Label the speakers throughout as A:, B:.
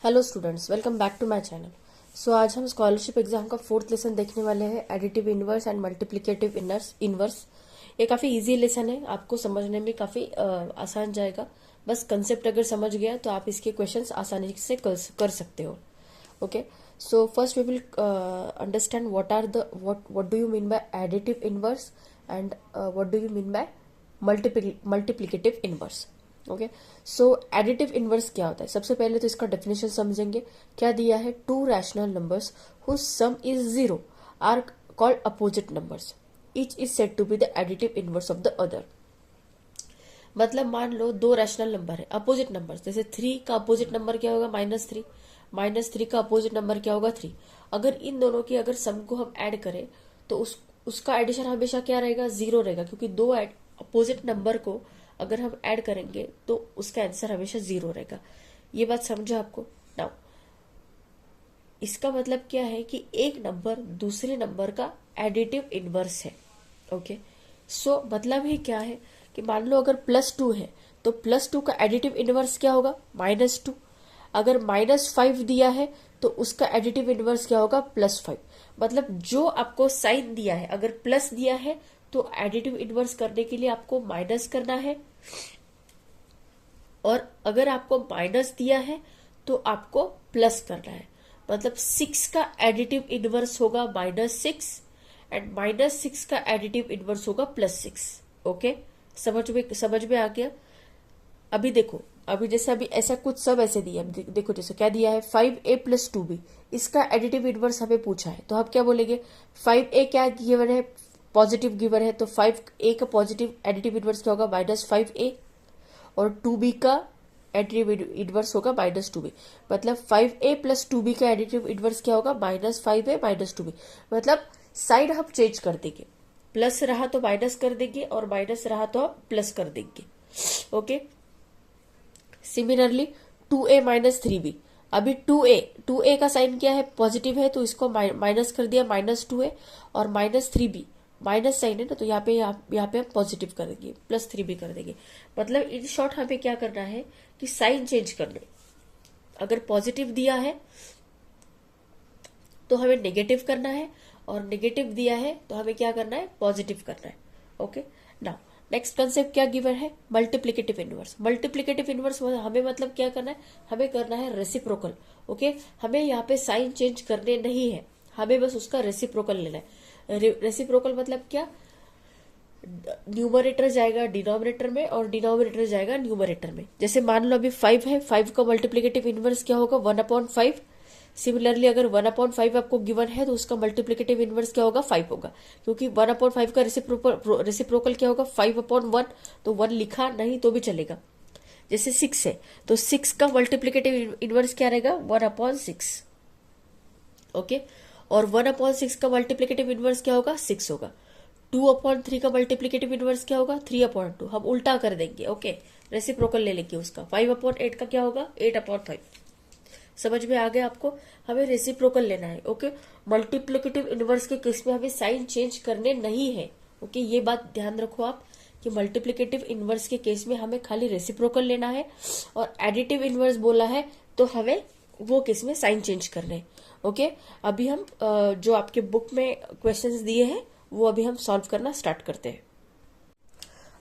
A: Hello students, welcome back to my channel. So आज हम scholarship exam का 4th lesson देखने वाले हैं, additive inverse and multiplicative inverse. ये काफ़ी इजी लेसन है, आपको समझने में काफ़ी आसान जाएगा। बस कंसेप्ट अगर समझ गया तो आप इसके क्वेश्चंस आसानी से कर सकते हो। Okay, so first we will understand what do you mean by additive inverse and what do you mean by multiplicative inverse. Okay, so additive inverse क्या होता है? सबसे पहले तो इसका डेफिनेशन समझेंगे। क्या दिया है? Two rational numbers whose sum is zero are called opposite numbers, each is said to be the additive inverse of the other. मतलब मान लो दो रैशनल नंबर है, अपोजिट नंबर। जैसे 3 का अपोजिट नंबर क्या होगा? -3। -3 का अपोजिट नंबर क्या होगा? 3। अगर इन दोनों की अगर सम को हम ऐड करें तो उसका एडिशन हमेशा क्या रहेगा? 0 रहेगा, क्योंकि दो अपोजिट नंबर को अगर हम ऐड करेंगे तो उसका आंसर हमेशा 0 रहेगा। ये बात समझो आपको। नाउ इसका मतलब क्या है कि एक नंबर दूसरे नंबर का एडिटिव इनवर्स है। ओके, सो मतलब ही क्या है कि मान लो अगर +2 है तो +2 का एडिटिव इनवर्स क्या होगा? -2। अगर -5 दिया है तो उसका एडिटिव इनवर्स क्या होगा? +5। मतलब जो आपको साइन दिया है, अगर प्लस दिया है तो एडिटिव इनवर्स करने के लिए आपको माइनस करना है, और अगर आपको माइनस दिया है तो आपको प्लस करना है। मतलब 6 का एडिटिव इनवर्स होगा -6 एंड -6 का एडिटिव इनवर्स होगा +6। ओके, समझ में आ गया? अभी देखो, अभी जैसे अभी ऐसा कुछ सब ऐसे दिया है। देखो जैसे क्या दिया है? 5a + 2b, इसका एडिटिव इनवर्स हमें पूछा है तो हम क्या बोलेंगे? 5a क्या गिवन है? पॉजिटिव गिवन है, तो 5a का पॉजिटिव एडिटिव इनवर्स क्या होगा? -5a। और 2b का एडिटिव इनवर्स होगा -2b। मतलब 5a + 2b का एडिटिव इनवर्स क्या होगा? -5a -2b। मतलब साइड हम चेंज कर देंगे, प्लस रहा तो माइनस कर देंगे और माइनस रहा तो हम प्लस कर देंगे। Okay, similarly 2a - 3b। अभी 2a का साइन क्या है? पॉजिटिव है, तो इसको माइनस कर दिया -2a, और -3b माइनस साइन है ना, तो यहाँ पे हम पॉजिटिव कर देंगे, +3b कर देंगे। मतलब इन शॉर्ट हमें क्या करना है कि साइन चेंज करना है। अगर पॉजिटिव दिया है तो हमें नेगेटिव करना है, और नेगेटिव दिया है तो हमें क्या करना है? पॉजिटिव करना है। ओके, नाउ नेक्स्ट कंसेप्ट क्या गिवन है? Multiplicative inverse. मल्टीप्लिकेटिव इनवर्स हमें मतलब क्या करना है? हमें करना है रेसिप्रोकल। ओके, हमें यहाँ पे साइन चेंज करने नहीं है, हमें बस उसका रेसिप्रोकल लेना है। रेसिप्रोकल मतलब क्या? न्यूमरेटर जाएगा डिनोमिनेटर में और डिनोमिनेटर जाएगा न्यूमरेटर में। जैसे मान लो अभी 5 है, 5 का मल्टीप्लिकेटिव इनवर्स क्या होगा? 1/5। सिमिलरली अगर 1/5 आपको गिवन है तो उसका मल्टीप्लिकेटिव इनवर्स क्या होगा? 5 होगा, क्योंकि 1/5 का रेसिप्रोकल क्या होगा? 5/1। तो 1 लिखा नहीं तो भी चलेगा। जैसे 6 है तो 6 का मल्टीप्लिकेटिव इनवर्स क्या रहेगा? 1/6। ओके, और 1/6 का मल्टीप्लिकेटिव इनवर्स क्या होगा? 6 होगा। 2/3 का मल्टीप्लिकेटिव इनवर्स क्या होगा? 3/2। हम उल्टा कर देंगे। ओके, रेसिप्रोकल ले लेंगे उसका। 5/8 का क्या होगा? 8/5। समझ में आ गया आपको? हमें रेसिप्रोकल लेना है। ओके, मल्टीप्लिकेटिव इनवर्स के केस में हमें साइन चेंज करने नहीं है। ओके, ये बात ध्यान रखो आप कि मल्टीप्लिकेटिव इनवर्स के केस में हमें खाली रेसिप्रोकल लेना है, और एडिटिव इनवर्स बोला है तो हमें वो केस में साइन चेंज करने हैं। ओके, अभी हम जो आपके बुक में क्वेश्चंस दिए हैं वो अभी हम सॉल्व करना स्टार्ट करते हैं।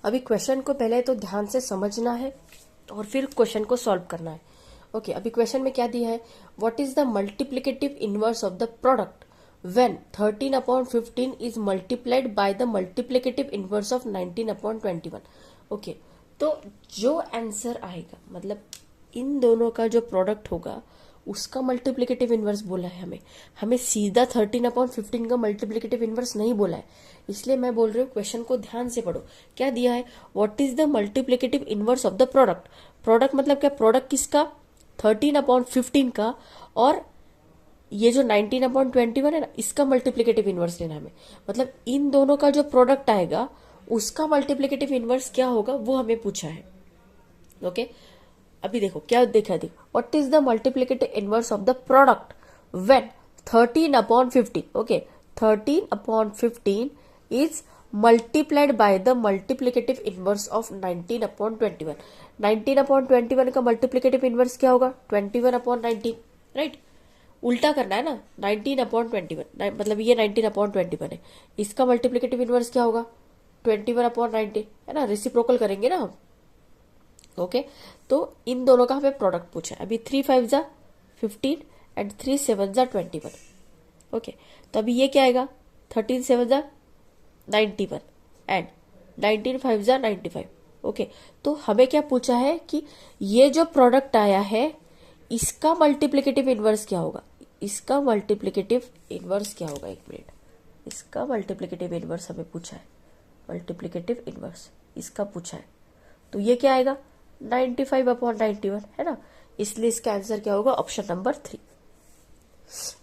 A: अभी क्वेश्चन को पहले तो ध्यान से समझना है और फिर क्वेश्चन को सॉल्व करना है। ओके, अभी क्वेश्चन में क्या दिया है? What is the multiplicative inverse of the product when 13/15 is multiplied by the multiplicative inverse of 19/21। Okay, तो जो आंसर आएगा, मतलब इन दोनों का जो प्रोडक्ट होगा उसका मल्टीप्लिकेटिव इनवर्स बोला है हमें सीधा 13/15 का मल्टीप्लिकेटिव इनवर्स नहीं बोला है। इसलिए मैं बोल रही हूँ क्वेश्चन को ध्यान से पढ़ो। क्या दिया है? What is the multiplicative inverse of the product. Product मतलब क्या? प्रोडक्ट किसका? 13/15 का, और ये जो 19/21 है ना, इसका मल्टीप्लिकेटिव इनवर्स लेना हमें। मतलब इन दोनों का जो प्रोडक्ट आएगा उसका मल्टीप्लिकेटिव इनवर्स क्या होगा वो हमें पूछा है। ओके, अभी देखो क्या देखा। देखो, what is the multiplicative inverse of the product when 13/15। Okay, 13/15 is multiplied by the multiplicative inverse of 19/21। 19/21 का मल्टीप्लिकेटिव इनवर्स क्या होगा? 21/19, राइट? उल्टा करना है ना, 19/21, मतलब ये 19/21 है, इसका मल्टीप्लिकेटिव इनवर्स क्या होगा? 21/90, है ना? रेसिप्रोकल करेंगे ना हम। ओके, तो इन दोनों का हमें प्रोडक्ट पूछा है। अभी 3 5 जा 15 एंड 3 7 जा 21। ओके, तो अभी ये क्या आएगा? 13 7 जा 91 एंड 19 5 जा 95। ओके, तो हमें क्या पूछा है कि ये जो प्रोडक्ट आया है इसका मल्टीप्लिकेटिव इनवर्स क्या होगा? इसका मल्टीप्लिकेटिव इनवर्स क्या होगा? एक मिनट, इसका मल्टीप्लिकेटिव इनवर्स हमें पूछा है, मल्टीप्लिकेटिव इनवर्स इसका पूछा है। तो ये क्या आएगा? 95/91, है ना? इसलिए इसका आंसर क्या होगा? Option number 3।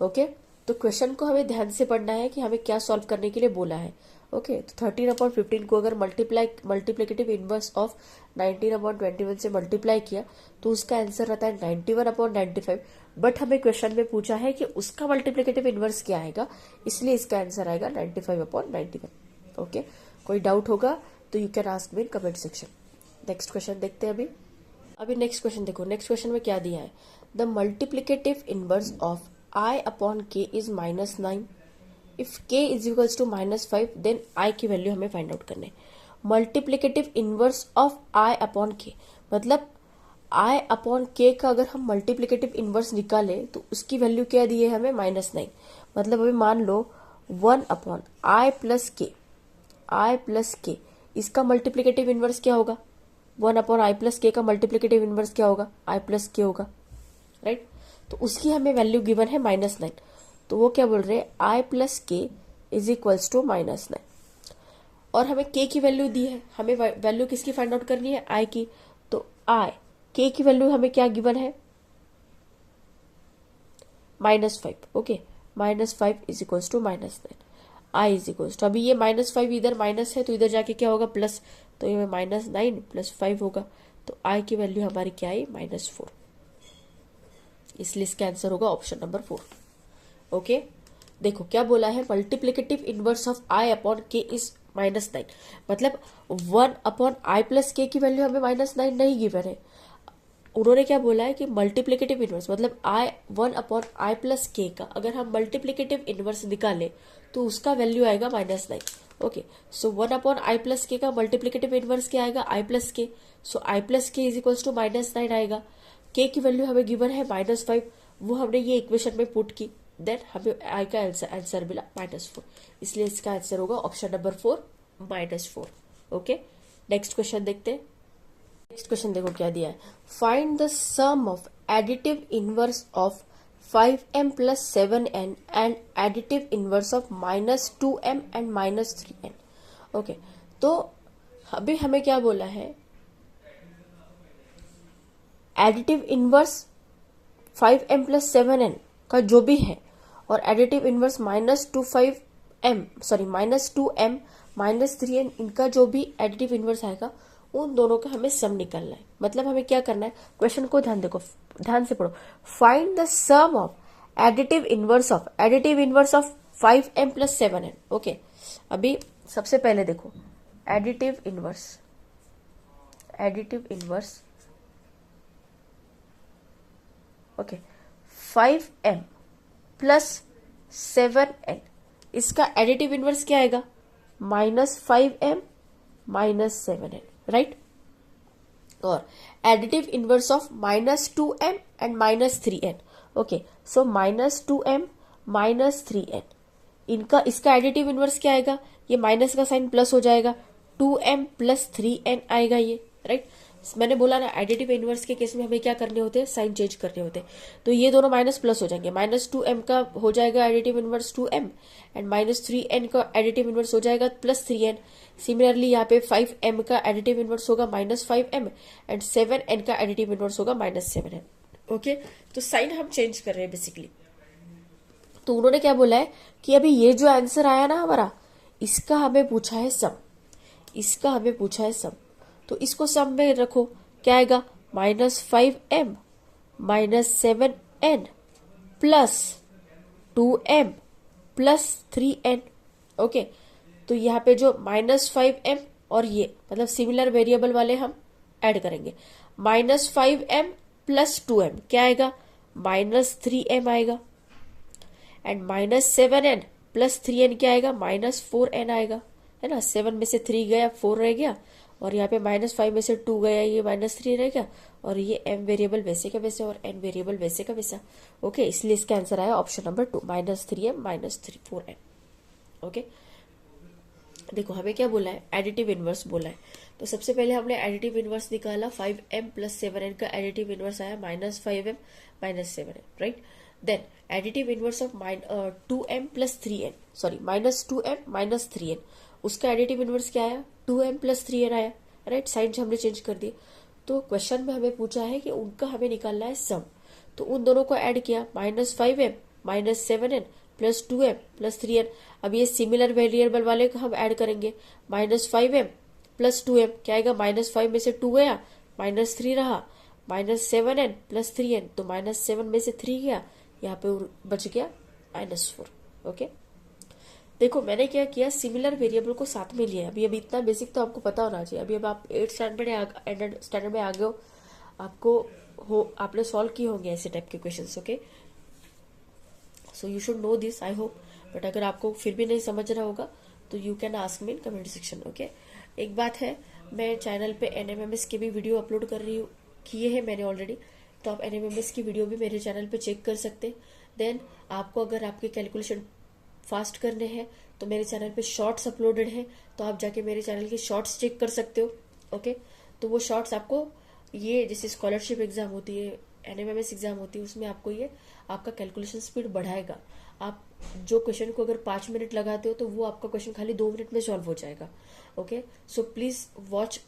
A: ओके, तो क्वेश्चन को हमें ध्यान से पढ़ना है कि हमें क्या सॉल्व करने के लिए बोला है। ओके, तो 13/15 को अगर मल्टीप्लिकेटिव इनवर्स ऑफ 19/21 से मल्टीप्लाई किया तो उसका आंसर रहता है 91/95। बट हमें क्वेश्चन में पूछा है कि उसका मल्टीप्लिकेटिव इनवर्स क्या आएगा, इसलिए इसका आंसर आएगा 95/91। ओके, कोई डाउट होगा तो you can ask me in comment section. Next question देखते हैं। अभी नेक्स्ट क्वेश्चन देखो। नेक्स्ट क्वेश्चन में क्या दिया है? The multiplicative inverse of I/K is -9। If K is equals to -5 then I की वैल्यू हमें फाइंड आउट करने। मल्टीप्लिकेटिव इनवर्स ऑफ I/K मतलब I/K का अगर हम मल्टीप्लिकेटिव इनवर्स निकाले तो उसकी वैल्यू क्या दी है हमें? -9। मतलब अभी मान लो 1/I प्लस K, इसका मल्टीप्लिकेटिव इनवर्स क्या होगा? 1/I+K का मल्टीप्लिकेटिव इनवर्स क्या होगा? I+K होगा, राइट? तो उसकी हमें वैल्यू गिवन है -9। तो वो क्या बोल रहे हैं? I+K is equals to -9। और हमें K की वैल्यू दी है, हमें वैल्यू किसकी फाइंड आउट करनी है? I की। तो K की वैल्यू हमें क्या गिवन है? -5। Okay, -5 is equals to -9। I is equals to, अभी ये -5 इधर माइनस है तो इधर जाके क्या होगा? प्लस, तो ये -9 + 5 होगा। तो I की वैल्यू हमारी क्या आई? -4। इसलिए इसका आंसर होगा ऑप्शन नंबर 4। ओके, देखो क्या बोला है? Multiplicative inverse of I/K is -9। मतलब 1/I+K की वैल्यू हमें -9 नहीं गिवन है। उन्होंने क्या बोला है कि मल्टीप्लिकेटिव इनवर्स मतलब 1/I+K का अगर हम मल्टीप्लिकेटिव इनवर्स निकाले तो उसका वैल्यू आएगा -9। ओके, सो 1/I+K का मल्टीप्लिकेटिव इनवर्स क्या आएगा? I+K। So I+K is equals to -9 आएगा। K की वैल्यू हमें गिवन है -5, वो हमने ये इक्वेशन में पुट की, देन हमें I का आंसर मिला -4। इसलिए इसका आंसर होगा option number 4, -4। Okay, next question देखते हैं। नेक्स्ट क्वेश्चन देखो क्या दिया है? Find the sum of additive inverse of 5m + 7n and additive inverse of -2m and -3n। Okay, तो अभी हमें क्या बोला है? एडिटिव इनवर्स 5m + 7n का जो भी है और एडिटिव इनवर्स -2m -3n इनका जो भी एडिटिव इनवर्स आएगा उन दोनों का हमें सम निकालना है। मतलब हमें क्या करना है? क्वेश्चन को ध्यान से पढ़ो। Find the sum of additive inverse of 5m + 7n। Okay, अभी सबसे पहले देखो additive inverse okay 5m + 7n, इसका एडिटिव इनवर्स क्या आएगा? -5m -7n, right? और additive inverse of -2m and -3n। Okay, so -2m -3n इसका एडिटिव इनवर्स क्या आएगा? ये माइनस का साइन प्लस हो जाएगा, 2m + 3n आएगा ये, राइट? मैंने बोला ना एडिटिव इनवर्स के केस में हमें क्या करने होते हैं? साइन चेंज करने होते हैं। तो ये दोनों माइनस प्लस हो जाएंगे, -2m का हो जाएगा additive inverse 2m and -3n का एडिटिव इनवर्स हो जाएगा +3n। सिमिलरली यहाँ पे 5m का एडिटिव इनवर्स होगा -5m एंड 7n का एडिटिव इनवर्स होगा -7n। ओके, तो साइन हम चेंज कर रहे हैं बेसिकली। तो उन्होंने क्या बोला है कि अभी ये जो आंसर आया ना हमारा, इसका हमें पूछा है सम, तो इसको सम में रखो। क्या आएगा? -5m -7n + 2m + 3n। Okay, तो यहाँ पे जो -5m और ये मतलब सिमिलर वेरिएबल वाले हम ऐड करेंगे। -5m + 2m क्या आएगा, -3m आएगा। एंड -7n + 3n क्या आएगा, -4n आएगा, है ना। 7 में से 3 गया, 4 रह गया, और यहाँ पे -5 में से 2 गया, ये -3 रह गया, और ये m वेरिएबल वैसे का वैसे और n वेरिएबल वैसे का वैसा। ओके, इसलिए इसका आंसर आया option number 2, -3m -4n। Okay, देखो हमें क्या बोला है, एडिटिव इनवर्स बोला है। तो सबसे पहले हमने एडिटिव इनवर्स निकाला, 5m + 7n का एडिटिव इनवर्स आया -5m -7n, right. Then additive inverse of 2m + 3n, sorry -2m - 3n, उसका एडिटिव इनवर्स क्या आया, 2m + 3n आया, राइट। साइन हमने चेंज कर दिए। तो क्वेश्चन में हमें पूछा है कि उनका हमें निकालना है सम। तो उन दोनों को ऐड किया, -5m - 7n + 2m + 3n। अब ये सिमिलर वेरिएबल वाले को हम ऐड करेंगे, -5m + 2m क्या आएगा, -5 में से 2 गया, -3 रहा, -7n + 3n, तो -7 में से 3 गया, यहाँ पे बच गया -4। ओके, देखो मैंने क्या किया, सिमिलर वेरिएबल को साथ में लिया। अभी इतना बेसिक तो आपको पता होना चाहिए। अभी अब आप 8th स्टैंडर्ड में आ गए हो, आपने सॉल्व किए होंगे ऐसे टाइप के questions. Okay, so you should know this, I hope. But अगर आपको फिर भी नहीं समझ रहा होगा तो you can ask me in comment section. Okay, एक बात है, मैं चैनल पे NMMS के भी वीडियो अपलोड कर रही हूँ, किए हैं मैंने ऑलरेडी। तो आप NMMS की वीडियो भी मेरे चैनल पे चेक कर सकते हैं। देन आपको अगर आपके कैलकुलेशन फास्ट करने हैं तो मेरे चैनल पे शॉर्ट्स अपलोडेड है, तो आप जाके मेरे चैनल के शॉर्ट्स चेक कर सकते हो। ओके, तो वो शॉर्ट्स आपको, ये जैसे स्कॉलरशिप एग्जाम होती है, NMMS एग्जाम होती है, उसमें आपको ये आपका कैलकुलेशन स्पीड बढ़ाएगा। आप जो क्वेश्चन को अगर 5 मिनट लगाते हो तो वो आपका क्वेश्चन खाली 2 मिनट में सॉल्व हो जाएगा। ओके, सो प्लीज वॉच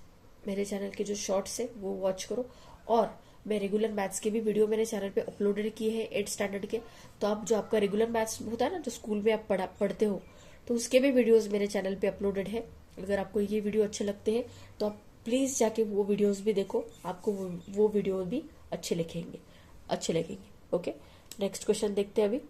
A: मेरे चैनल के जो शॉर्ट्स है वो वॉच करो। और मैं रेगुलर मैथ्स के भी वीडियो मेरे चैनल पे अपलोडेड किए हैं 8th स्टैंडर्ड के। तो आप जो आपका रेगुलर मैथ्स होता है ना, जो स्कूल में आप पढ़ते हो, तो उसके भी वीडियोस मेरे चैनल पे अपलोडेड है। अगर आपको ये वीडियो अच्छे लगते हैं तो आप प्लीज जाके वो वीडियोस भी देखो, आपको वो वीडियो भी अच्छे लगेंगे। ओके, नेक्स्ट क्वेश्चन देखते हैं।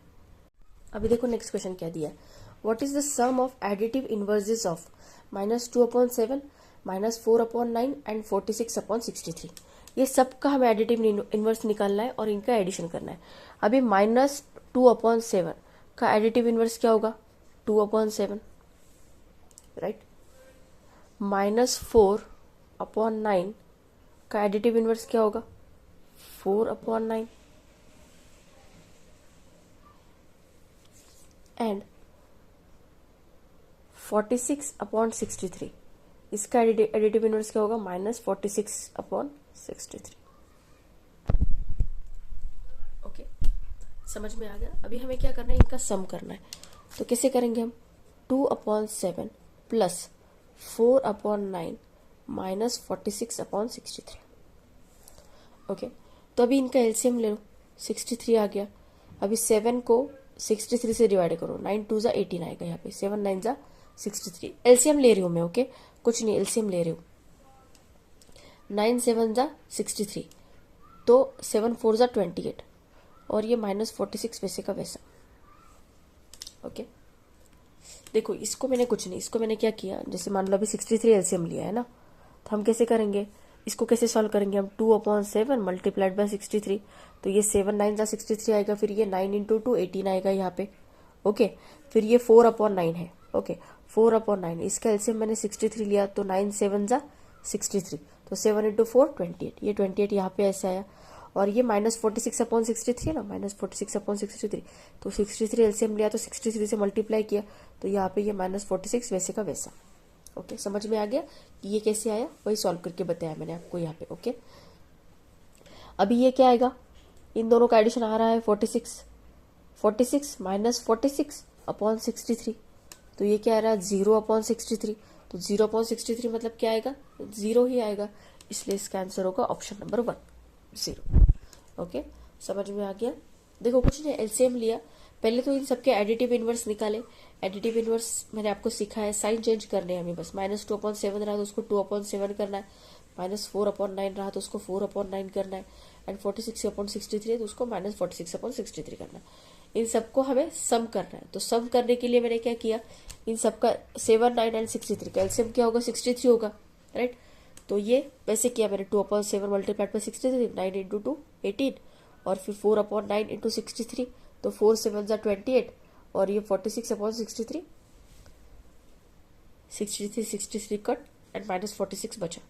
A: अभी देखो नेक्स्ट क्वेश्चन क्या दिया है, what is the sum of additive inverses of -2/7 -4/9 and 46/63। ये सब का हमें एडिटिव इनवर्स निकालना है और इनका एडिशन करना है। अभी -2/7 का एडिटिव इनवर्स क्या होगा, 2/7, राइट। -4/9 का एडिटिव इनवर्स क्या होगा, 4/9, एंड 46/63 इसका एडिटिव इनवर्स क्या होगा, -46/63। ओके, समझ में आ गया। अभी हमें क्या करना है, इनका सम करना है। तो कैसे करेंगे हम, 2/7 + 4/9 - 46/63। ओके, तो अभी इनका एलसीएम ले लो, 63 आ गया। अभी 7 को 63 से डिवाइड करो, 9 2 = 18 आएगा यहाँ पे, 7 9 = 63। एलसीएम ले रही हूँ मैं। ओके, कुछ नहीं, एलसीएम ले रही हूँ। 9 7 = 63, तो 7 4 = 28, और ये -46 वैसे का वैसा। ओके, देखो इसको मैंने कुछ नहीं, इसको मैंने क्या किया, जैसे मान लो अभी 63 एलसीएम लिया है ना, तो हम कैसे करेंगे, इसको कैसे सॉल्व करेंगे हम, 2/7 × 63, तो ये 7 9 = 63 आएगा, फिर ये 9 × 2 18 आएगा यहाँ पे। ओके, फिर ये 4/9 है। ओके, 4/9, इसका एलसीएम मैंने 63 लिया, तो 9 7 = 63, तो 7 × 4 28, ये 28 यहाँ पे ऐसे आया। और ये -46/63 है ना, -46/63, तो 63 एलसीएम लिया तो 63 से मल्टीप्लाई किया, तो यहाँ पे ये -46 वैसे का वैसा। ओके, समझ में आ गया कि ये कैसे आया, वही सॉल्व करके बताया मैंने आपको यहाँ पे। ओके, अभी ये क्या आएगा, इन दोनों का एडिशन आ रहा है 46 -46/63, तो ये क्या आ रहा है, 0/63, तो 0/63 मतलब क्या आएगा, 0 ही आएगा, इसलिए इसका आंसर होगा ऑप्शन नंबर 1, 0। ओके, समझ में आ गया। देखो कुछ नहीं, एलसीएम लिया, पहले तो इन सबके एडिटिव इनवर्स निकाले। एडिटिव इनवर्स मैंने आपको सिखाया है, साइन चेंज करने हैं हमें बस। -2/7 रहा तो उसको 2/7 करना है, -4/9 रहा तो उसको 4/9 करना है, एंड 46/63 है तो उसको -46/63 करना। इन सबको हमें सम करना है, तो सम करने के लिए मैंने क्या किया, इन सबका 7, 9 एंड 63 का एलसीएम क्या होगा, 63 होगा, राइट। तो ये वैसे किया मैंने, 2/7 मल्टीप्लाइड बाई 63, 9 इंटू 2 18, और फिर 4/9 इंटू 63, तो 4 7 28, और ये 46/63, 63 कट एंड -46 बचा,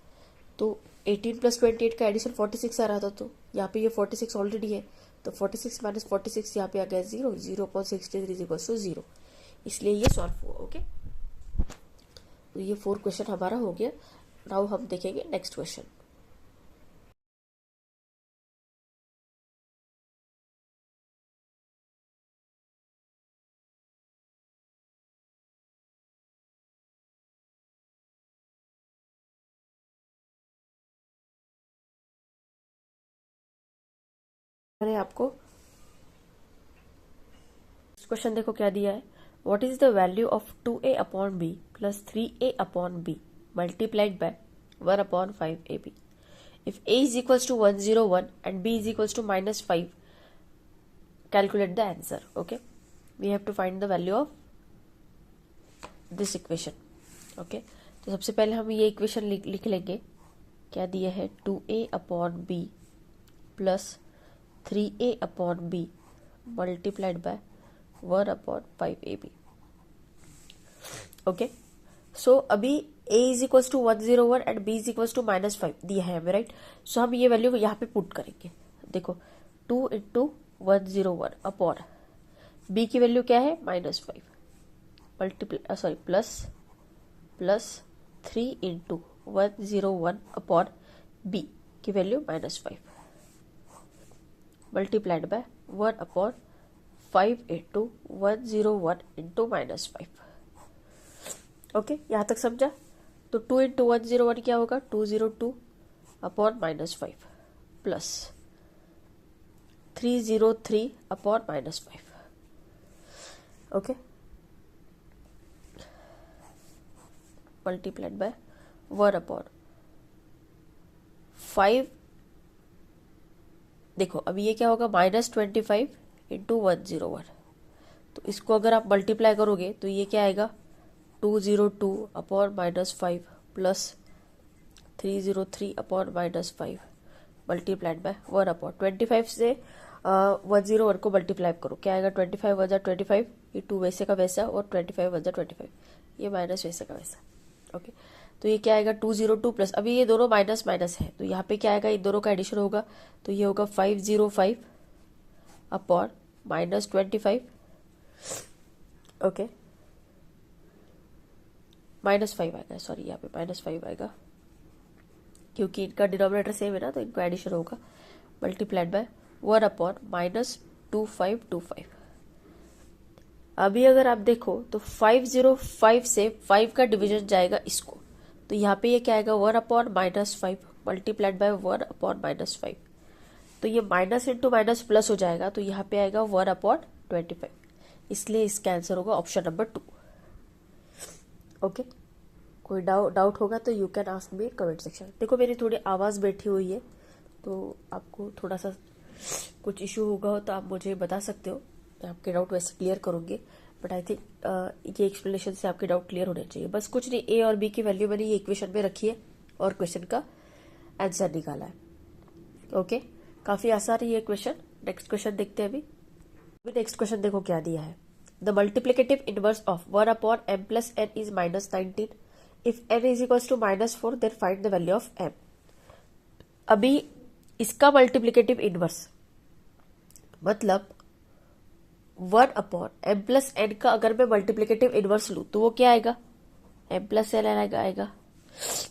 A: तो 18 + 28 का एडिशन 46 आ रहा था, तो यहाँ पे ये 46 ऑलरेडी है, तो 46 - 46 यहाँ पे आ गया 0, 0/63 = 0, इसलिए ये सॉल्व हुआ। ओके, तो ये 4 क्वेश्चन हमारा हो गया। नाउ हम देखेंगे नेक्स्ट क्वेश्चन। मैंने आपको क्वेश्चन देखो क्या दिया है, what is the value of 2a/b + 3a/b multiplied by 1/5ab if a is equals to 101 and b is equals to -5, calculate the answer. Okay, we have to find the value of this equation. Okay, तो सबसे पहले हम ये equation लिख लेंगे। क्या दिया है, 2a/b + 3a/b multiplied by 1/5ab। Okay, so अभी a is equals to 101 and b is equals to -5 दिया है हमें, राइट। सो हम ये वैल्यू यहाँ पे पुट करेंगे। देखो 2 × 101 अपॉन b की वैल्यू क्या है, -5 मल्टीप्लाई प्लस 3 × 101 अपॉन b की वैल्यू -5 मल्टीप्लाइड बाय 1/5 × 101 × -5। ओके, यहाँ तक समझा। तो 2 × 101 क्या होगा, 202 upon -5 plus 303 upon -5। Okay, multiplied by 1/5। देखो अभी ये क्या होगा, -25 × 101, तो इसको अगर आप मल्टीप्लाई करोगे तो ये क्या आएगा, 202 upon -5 plus 303 upon -5 multiplied by 1/25 से 101 को मल्टीप्लाई करो, क्या आएगा, 25 × 25, ये 2 वैसे का वैसा, और 25 × 25 ये माइनस वैसे का वैसा। ओके, तो ये क्या आएगा, 202 प्लस, अभी ये दोनों माइनस माइनस है, तो यहाँ पे क्या आएगा, इन दोनों का एडिशन होगा, तो ये होगा 505 अपॉन -25। ओके, -5 आएगा, सॉरी यहाँ पे -5 आएगा, क्योंकि इनका डिनोमिनेटर सेम है ना, तो इनका एडिशन होगा, मल्टीप्लाइड बाय 1/-2525। अभी अगर आप देखो तो 505 से 5 का डिवीजन जाएगा इसको, तो यहाँ पे ये क्या आएगा, 1/-5 मल्टीप्लाइड बाय 1/-5, तो ये माइनस इंटू माइनस प्लस हो जाएगा, तो यहाँ पे आएगा 1/25, इसलिए इसका आंसर होगा ऑप्शन नंबर 2। ओके, कोई डाउट होगा तो you can ask me comment section. देखो मेरी थोड़ी आवाज़ बैठी हुई है, तो आपको थोड़ा सा कुछ इशू होगा तो आप मुझे बता सकते हो, मैं आपके डाउट वैसे क्लियर करूंगी, बट आई थिंक ये एक्सप्लेनेशन से आपके डाउट क्लियर होने चाहिए। बस कुछ नहीं, ए और बी की वैल्यू मैंने ये इक्वेशन में रखी है और क्वेश्चन का आंसर निकाला है। ओके, काफ़ी आसान है ये क्वेश्चन। नेक्स्ट क्वेश्चन देखते हैं अभी। नेक्स्ट क्वेश्चन देखो क्या दिया है, the multiplicative inverse of 1/m + n is -19 if n is equals to -4 then find the value of m। अभी इसका मल्टीप्लिकेटिव इनवर्स मतलब 1/m + n का अगर मैं मल्टीप्लिकेटिव इनवर्स लूं तो वो क्या आएगा, m + n आएगा,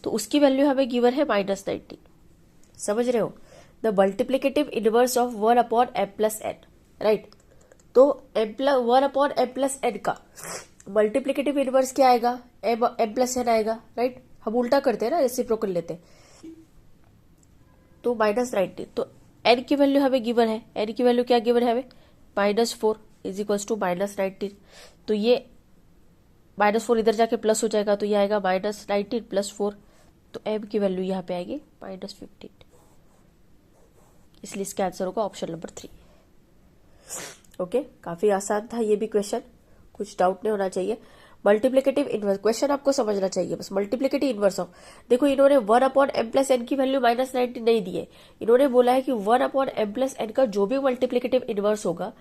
A: तो उसकी वैल्यू हमें गिवन है -19। समझ रहे हो, the multiplicative inverse of 1/m + n, right. तो 1/m + n का मल्टीप्लिकेटिव इनवर्स क्या आएगा, m + n आएगा, राइट। हम उल्टा करते हैं ना, रेसिप्रोकल लेते हैं, तो -19, तो n की वैल्यू हमें गिवन है, n की वैल्यू क्या गिवन है हमें, -4 इज इक्वल्स टू -19, तो ये -4 इधर जाके प्लस हो जाएगा, तो ये आएगा -19 + 4, तो m की वैल्यू यहाँ पे आएगी -15। इसलिए इसका आंसर होगा ऑप्शन नंबर 3। ओके, काफी आसान था ये भी क्वेश्चन, कुछ डाउट नहीं होना चाहिए। मल्टीप्लिकेटिव इनवर्स क्वेश्चन आपको समझना चाहिए बस। मल्टीप्लिकेटिव इनवर्स ऑफ, देखो इन्होंने 1/m+n की वैल्यू -90 नहीं दी है, इन्होंने बोला है कि 1/m+n का जो भी मल्टीप्लिकेटिव इनवर्स होगा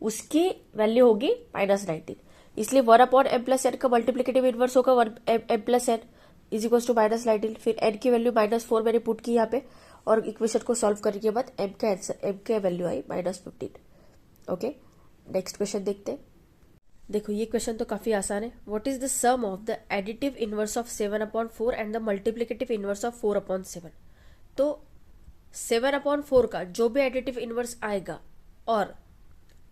A: उसकी वैल्यू होगी -19, इसलिए 1/m+n का मल्टीप्लिकेटिव इनवर्स होगा 1m+n इज इक्वल टू -19। फिर n की वैल्यू -4 मैंने पुट की यहाँ पे, और इक्वेशन को सॉल्व करने के बाद m का आंसर, m का वैल्यू आई -15। ओके, नेक्स्ट क्वेश्चन देखते हैं। देखो ये क्वेश्चन तो काफी आसान है। What is the sum of the additive inverse of 7/4 and the multiplicative inverse of 4/7? तो 7/4 का जो भी एडिटिव इनवर्स आएगा और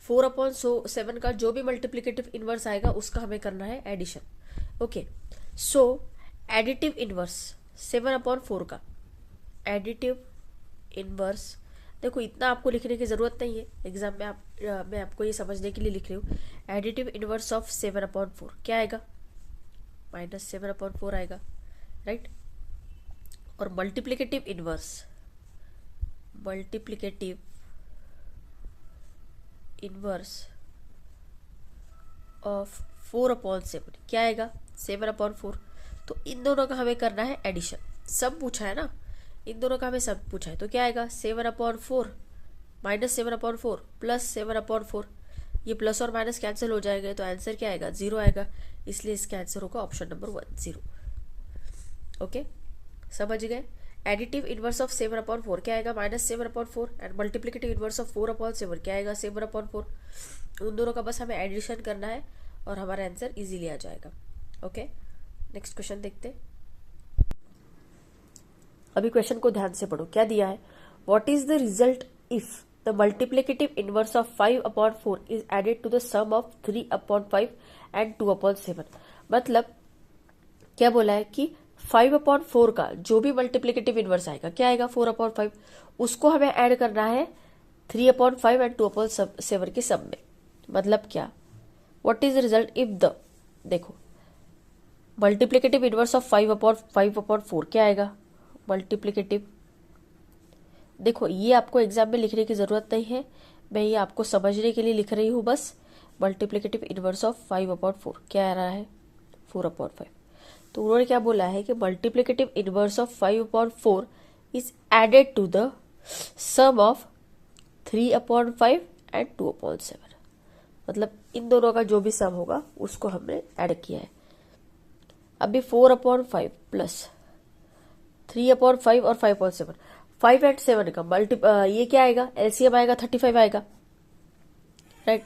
A: 4/7 का जो भी मल्टीप्लिकेटिव इनवर्स आएगा उसका हमें करना है addition. Okay, so additive inverse 7/4 का एडिटिव इनवर्स, देखो इतना आपको लिखने की जरूरत नहीं है एग्जाम में, मैं आपको ये समझने के लिए लिख रही हूँ। एडिटिव इनवर्स ऑफ 7/4 क्या आएगा? -7/4 आएगा, राइट। और मल्टीप्लिकेटिव इनवर्स ऑफ 4/7 क्या आएगा? 7/4। तो इन दोनों का हमें करना है एडिशन। सब पूछा है ना, इन दोनों का हमें सब पूछा है, तो क्या आएगा? 7/4 -7/4 +7/4, ये प्लस और माइनस कैंसिल हो जाएगा, तो आंसर क्या आएगा? 0 आएगा, इसलिए इसका आंसर होगा ऑप्शन नंबर 1, 0। ओके, समझ गए। एडिटिव इनवर्स ऑफ 7/4 क्या आएगा? -7/4 एंड मल्टीप्लिकेटिव इनवर्स ऑफ 4/7 क्या आएगा? 7/4। उन दोनों का बस हमें एडिशन करना है और हमारा आंसर इजीली आ जाएगा। ओके, नेक्स्ट क्वेश्चन देखते हैं। अभी क्वेश्चन को ध्यान से पढ़ो, क्या दिया है? What is the result if the multiplicative inverse of 5/4 is added to the sum of 3/5 and 2/7? मतलब क्या बोला है कि 5/4 का जो भी मल्टीप्लिकेटिव इनवर्स आएगा क्या आएगा? 4/5, उसको हमें ऐड करना है 3/5 एंड 2/7 के सम में। मतलब क्या? What is the result if the, देखो मल्टीप्लिकेटिव इनवर्स ऑफ 5/4 क्या आएगा? मल्टीप्लिकेटिव, देखो ये आपको एग्जाम में लिखने की जरूरत नहीं है, मैं ये आपको समझने के लिए लिख रही हूँ बस। मल्टीप्लिकेटिव इनवर्स ऑफ 5/4 क्या आ रहा है? 4/5। तो उन्होंने क्या बोला है कि multiplicative inverse of 5/4 is added to the sum of 3/5 and 2/7। मतलब इन दोनों का जो भी सम होगा उसको हमने ऐड किया है। अभी 4/5 प्लस 3/5 और 5/7, 5 एंड 7 का ये क्या आएगा? एलसीएम आएगा 35 आएगा, राइट।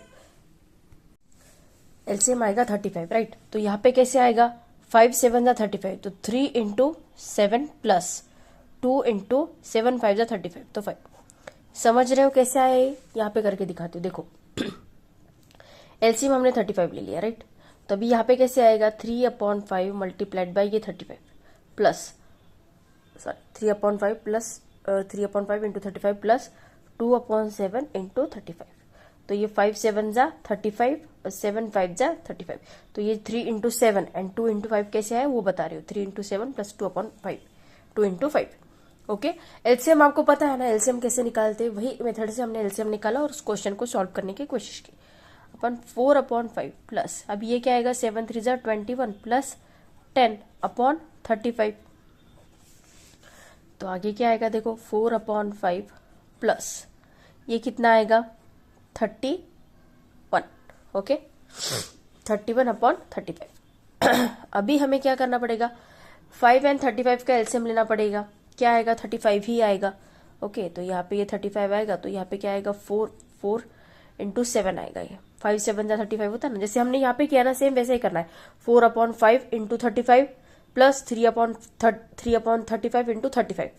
A: एलसीएम आएगा 35, राइट। तो यहाँ पे कैसे आएगा? 5 7 जा 35, तो 3 × 7 प्लस 2 × 7 5 जा 35, तो 5। समझ रहे हो कैसे आया? यहाँ पे करके दिखाती हूँ, देखो एलसीएम हमने 35 ले लिया, राइट। तो अभी यहाँ पे कैसे आएगा? 3/5 मल्टीप्लाइड बाई ये 35 प्लस 3/5 प्लस 3/5 × 35 प्लस 2/7 × 35। तो ये 5 7 जा 35 और 7 5 जा 35। तो ये 3 × 7 एंड 2 × 5 कैसे है वो बता रही हूँ। 3 × 7 प्लस 2/5, 2 × 5। ओके, एलसीएम आपको पता है ना, एलसीएम कैसे निकालते हैं, वही मेथड से हमने एलसीएम निकाला और उस क्वेश्चन को सॉल्व करने की कोशिश की। अपन 4/5 प्लस, अब ये क्या आएगा? 7 3 जा 21 प्लस 10/35। तो आगे क्या आएगा? देखो 4/5 प्लस ये कितना आएगा? 31। ओके, 31/35। अभी हमें क्या करना पड़ेगा? 5 एंड 35 का एलसीएम लेना पड़ेगा। क्या आएगा? 35 ही आएगा। ओके, तो यहाँ पे ये 35 आएगा, तो यहाँ पे क्या आएगा? 4 × 7 आएगा। ये 5 7 जा 35 होता है ना, जैसे हमने यहाँ पे किया ना, सेम वैसे ही करना है। 4/5 × 35 प्लस 3/35 × 35।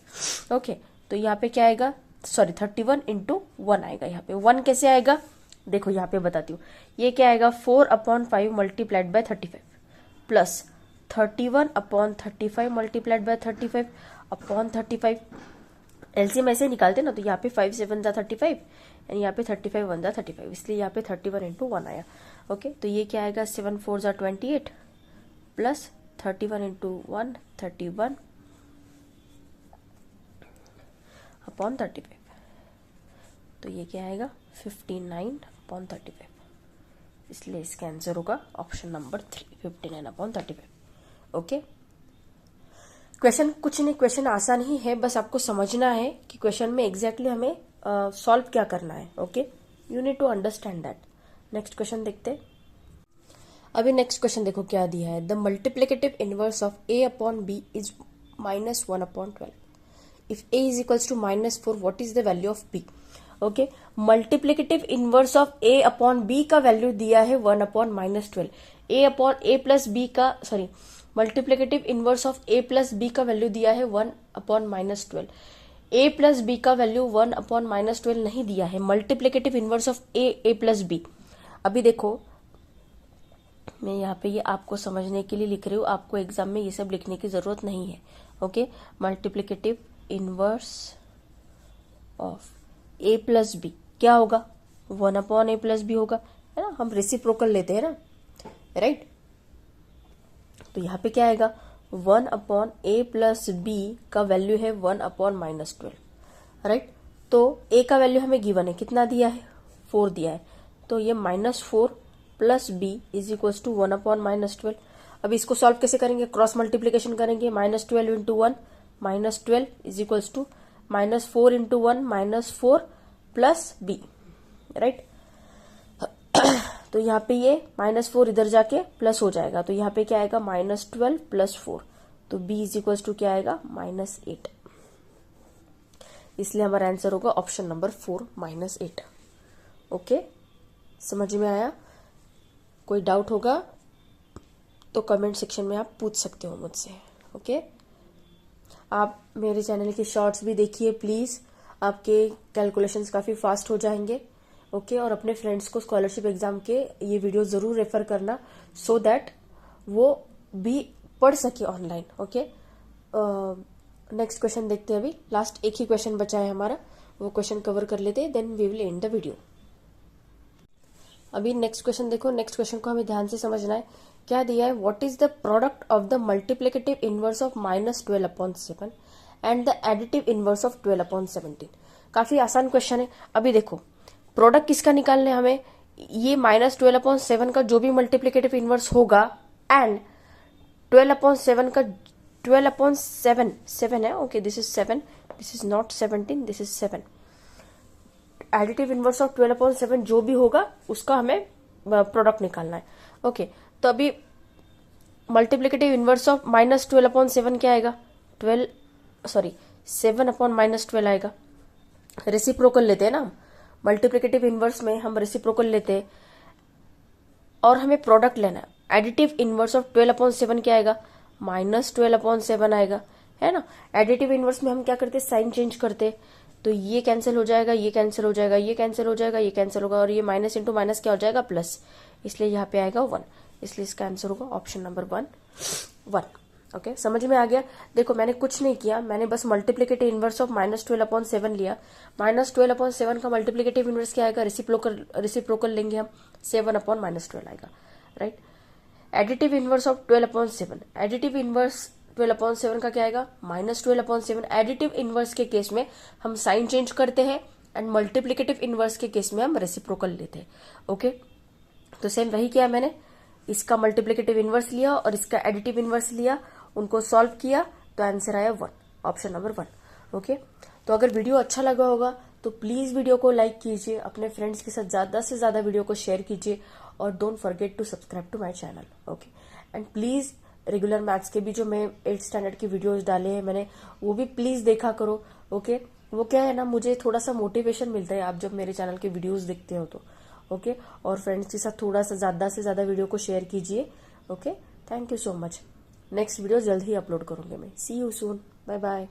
A: ओके, तो यहाँ पे क्या आएगा? 31 × 1 आएगा। यहाँ पे 1 कैसे आएगा? देखो यहाँ पे बताती हूँ, ये क्या आएगा? 4/5 multiplied by 35 plus 31/35 multiplied by 35 upon 35। LCM ऐसे निकालते ना, तो यहाँ पे 5 7 जा 35 एंड यहाँ पे 35 1 जा 35, इसलिए यहाँ पे 31 × 1 आया। ओके, तो ये क्या आएगा? 7 4 जा 28 प्लस 31 × 1 31 अपॉन 35। तो ये क्या आएगा 59/35, इसलिए इसका आंसर होगा ऑप्शन नंबर 3, 59/35। ओके, क्वेश्चन कुछ नहीं, क्वेश्चन आसान ही है, बस आपको समझना है कि क्वेश्चन में एग्जैक्टली हमें सॉल्व क्या करना है। Okay, you need to understand that. Next question देखते हैं। अभी नेक्स्ट क्वेश्चन देखो क्या दिया है। The multiplicative inverse of a upon b is -1/12। If a is equals to -4, what is the value of b? Okay, multiplicative inverse of a upon b का value दिया है 1/-12। a प्लस b का sorry multiplicative inverse of a plus b का value दिया है 1/-12। a plus b का value 1/-12 नहीं दिया है। Multiplicative inverse of a plus b, अभी देखो मैं यहाँ पे ये आपको समझने के लिए लिख रही हूँ, आपको एग्जाम में ये सब लिखने की जरूरत नहीं है। Okay, multiplicative inverse of a plus B क्या होगा 1/a प्लस बी होगा, है ना, हम रेसिप्रोकल लेते हैं ना, राइट। तो यहाँ पे क्या आएगा 1/a प्लस बी का वैल्यू है 1/-12, राइट। तो a का वैल्यू हमें गिवन है, कितना दिया है 4 दिया है, तो ये -4 plus b is equals to 1/-12। अब इसको सॉल्व कैसे करेंगे, क्रॉस मल्टीप्लीकेशन करेंगे, -12 into 1 -12 is equals to -4 into 1 -4 plus b, right. तो यहाँ पे ये -4 इधर जाके प्लस हो जाएगा, तो यहाँ पे क्या आएगा -12 प्लस 4, तो b इज इक्वल्स टू क्या आएगा -8, इसलिए हमारा आंसर होगा ऑप्शन नंबर 4 -8। ओके, समझ में आया? कोई डाउट होगा तो कमेंट सेक्शन में आप पूछ सकते हो मुझसे। ओके, आप मेरे चैनल की शॉर्ट्स भी देखिए प्लीज, आपके कैलकुलेशंस काफी फास्ट हो जाएंगे। ओके, और अपने फ्रेंड्स को स्कॉलरशिप एग्जाम के ये वीडियो जरूर रेफर करना, सो दैट वो भी पढ़ सके ऑनलाइन। ओके, नेक्स्ट क्वेश्चन देखते हैं। अभी लास्ट एक ही क्वेश्चन बचा है हमारा, वो क्वेश्चन कवर कर लेते हैं, then we will end the video. अभी नेक्स्ट क्वेश्चन देखो, नेक्स्ट क्वेश्चन को हमें ध्यान से समझना है। क्या दिया है, what is the product of the multiplicative inverse of -12/7 and the additive inverse of 12/17। काफी आसान क्वेश्चन है। अभी देखो प्रोडक्ट किसका निकालना है हमें, ये -12/7 का जो भी मल्टीप्लिकेटिव इनवर्स होगा एंड 12/7 का 12/7 है। Okay, this is 7, this is not 17, this is 7। Additive inverse of 12/7 जो भी होगा उसका हमें प्रोडक्ट निकालना है। ओके, तो अभी मल्टीप्लिकेटिव इनवर्स ऑफ -12/7 क्या आएगा 7/-12 आएगा। रेसिप्रोकल लेते हैं ना, मल्टीप्लिकेटिव इनवर्स में हम रेसिप्रोकल लेते हैं और हमें प्रोडक्ट लेना है। एडिटिव इनवर्स ऑफ 12/7 क्या आएगा -12/7 आएगा, है ना। एडिटिव इनवर्स में हम क्या करते हैं, साइन चेंज करते हैं, तो ये कैंसिल हो जाएगा, ये कैंसिल हो जाएगा, ये कैंसिल हो जाएगा, ये कैंसिल होगा, और ये माइनस इंटू माइनस क्या हो जाएगा प्लस, इसलिए यहाँ पे आएगा 1, इसलिए इसका आंसर होगा ऑप्शन नंबर 1। ओके, समझ में आ गया? देखो मैंने कुछ नहीं किया, मैंने बस मल्टीप्लिकेटिव इनवर्स ऑफ -12/7 लिया। -12/7 का मल्टीप्लिकेटिव इनवर्स क्या आएगा, रेसिप्रोकल लेंगे हम, 7/-12 आएगा, right. Additive inverse of 12/7, additive inverse 12/7 का क्या आएगा -12/7। एडिटिव इनवर्स के केस में हम साइन चेंज करते हैं एंड मल्टीप्लिकेटिव इनवर्स के केस में हम रेसिप्रोकल लेते हैं। ओके, तो सेम वही किया मैंने, इसका मल्टीप्लिकेटिव इनवर्स लिया और इसका एडिटिव इनवर्स लिया, उनको सॉल्व किया, तो आंसर आया 1, ऑप्शन नंबर 1। ओके, तो अगर वीडियो अच्छा लगा होगा तो प्लीज वीडियो को लाइक कीजिए, अपने फ्रेंड्स के साथ ज्यादा से ज्यादा वीडियो को शेयर कीजिए, और don't forget to subscribe to my channel. Okay, and please regular maths के भी जो मैं 8th स्टैंडर्ड की वीडियोस डाले हैं मैंने, वो भी प्लीज देखा करो। ओके, वो क्या है ना, मुझे थोड़ा सा मोटिवेशन मिलता है आप जब मेरे चैनल के वीडियोस देखते हो तो। ओके, और फ्रेंड्स के साथ थोड़ा सा ज्यादा से ज्यादा वीडियो को शेयर कीजिए। Okay, thank you so much. Next video जल्द ही अपलोड करूंगी मैं। सी यू सून, बाय बाय।